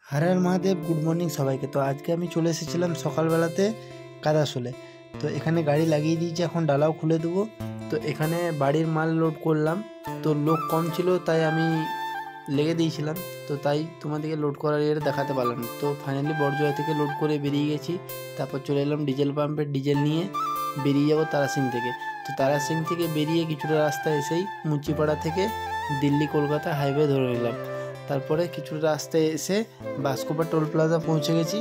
हर हर Mahadev good morning सबाई के। तो आज के আমি চলে এসেছিলাম সকালবেলাতে কাদাশোলে। তো এখানে গাড়ি লাগিয়ে দিয়েছি, এখন ডালাও খুলে দেবো। তো এখানে বাড়ির মাল লোড করলাম, তো লোক কম ছিল তাই আমি লেগে দিয়েছিলাম, তো তাই তোমাদেরকে লোড করার ইয়ে দেখাতে পারলাম না। তো ফাইনালি বড়জোড়া থেকে লোড করে বেরিয়ে গেছি। তারপর চলে এলাম ডিজেল পাম্পে, ডিজেল নিয়ে বেরিয়ে যাবো তারাসিং থেকে। তো তারাসিং থেকে বেরিয়ে কিছুটা রাস্তা এসেই মুচিপাড়া থেকে দিল্লি কলকাতা হাইওয়ে ধরে নিলাম। তারপরে কিছুটা রাস্তায় এসে বাসকোপা টোল প্লাজা পৌঁছে গেছি।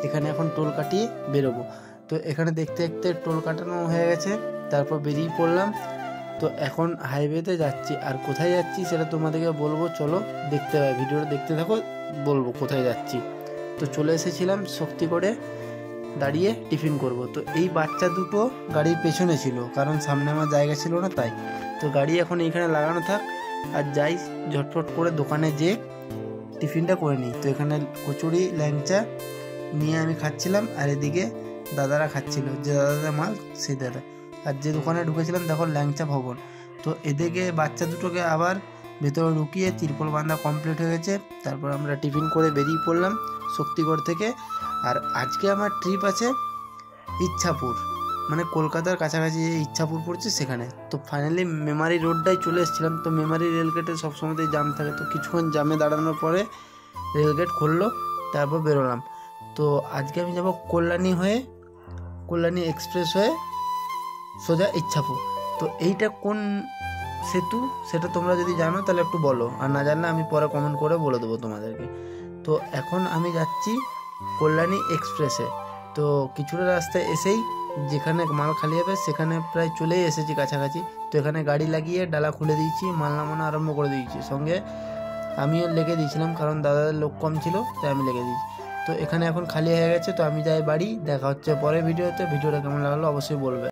এখানে এখন টোল কাটিয়ে বেরোবো। তো এখানে দেখতে দেখতে টোল কাটানো হয়ে গেছে, তারপর বেরিয়ে পড়লাম। তো এখন হাইওয়েতে যাচ্ছি, আর কোথায় যাচ্ছি সেটা তোমাদেরকে বলবো, চলো দেখতে হবে, ভিডিওটা দেখতে থাকো, বলবো কোথায় যাচ্ছি। তো চলে এসেছিলাম শক্তিগড়ে, দাঁড়িয়ে টিফিন করব। তো এই বাচ্চা দুটো গাড়ির পেছনে ছিল, কারণ সামনে আমার জায়গা ছিল না তাই। তো গাড়ি এখন এইখানে লাগানো থাক, আর যাই ঝটফট করে দোকানে যেয়ে টিফিনটা করে নিই। তো এখানে কচুরি ল্যাংচা নিয়ে আমি খাচ্ছিলাম, আর এদিকে দাদারা খাচ্ছিল, যে দাদাদের মাল সেই দাদা। আর যে দোকানে ঢুকেছিলাম দেখো ল্যাংচা ভবন। তো এদিকে বাচ্চা দুটোকে আবার ভেতরে ঢুকিয়ে তিরপল বাঁধা কমপ্লিট হয়ে গেছে। তারপর আমরা টিফিন করে বেরিয়ে পড়লাম শক্তিগড় থেকে। আর আজকে আমার ট্রিপ আছে ইচ্ছাপুর, মানে কলকাতার কাছাকাছি যে ইচ্ছাপুর পড়ছে সেখানে। তো ফাইনালি মেমারি রোডটাই চলে এসেছিলাম। তো মেমারি রেলগেটে সবসময়তেই জাম থাকে, তো কিছুক্ষণ জামে দাঁড়ানোর পরে রেলগেট খুললো, তারপর বেরোলাম। তো আজকে আমি যাব কল্যাণী হয়ে, কল্যাণী এক্সপ্রেস হয়ে সোজা ইচ্ছাপুর। তো এইটা কোন সেতু সেটা তোমরা যদি জানো তাহলে একটু বলো, আর না জানলে আমি পরে কমেন্ট করে বলে দেবো তোমাদেরকে। তো এখন আমি যাচ্ছি কল্যাণী এক্সপ্রেসে। তো কিছুটা রাস্তায় এসেই যেখানে মাল খালি হবে সেখানে প্রায় চলেই এসেছি কাছাকাছি। তো এখানে গাড়ি লাগিয়ে ডালা খুলে দিয়েছি, মাল নামানো আরম্ভ করে দিয়েছি। সঙ্গে আমিও লেগে দিয়েছিলাম, কারণ দাদাদের লোক কম ছিল তাই আমি লেগে দিয়েছি। তো এখানে এখন খালি হয়ে গেছে। তো আমি যাই বাড়ি, দেখা হচ্ছে পরে ভিডিওতে। ভিডিওটা কেমন লাগলো অবশ্যই বলবে।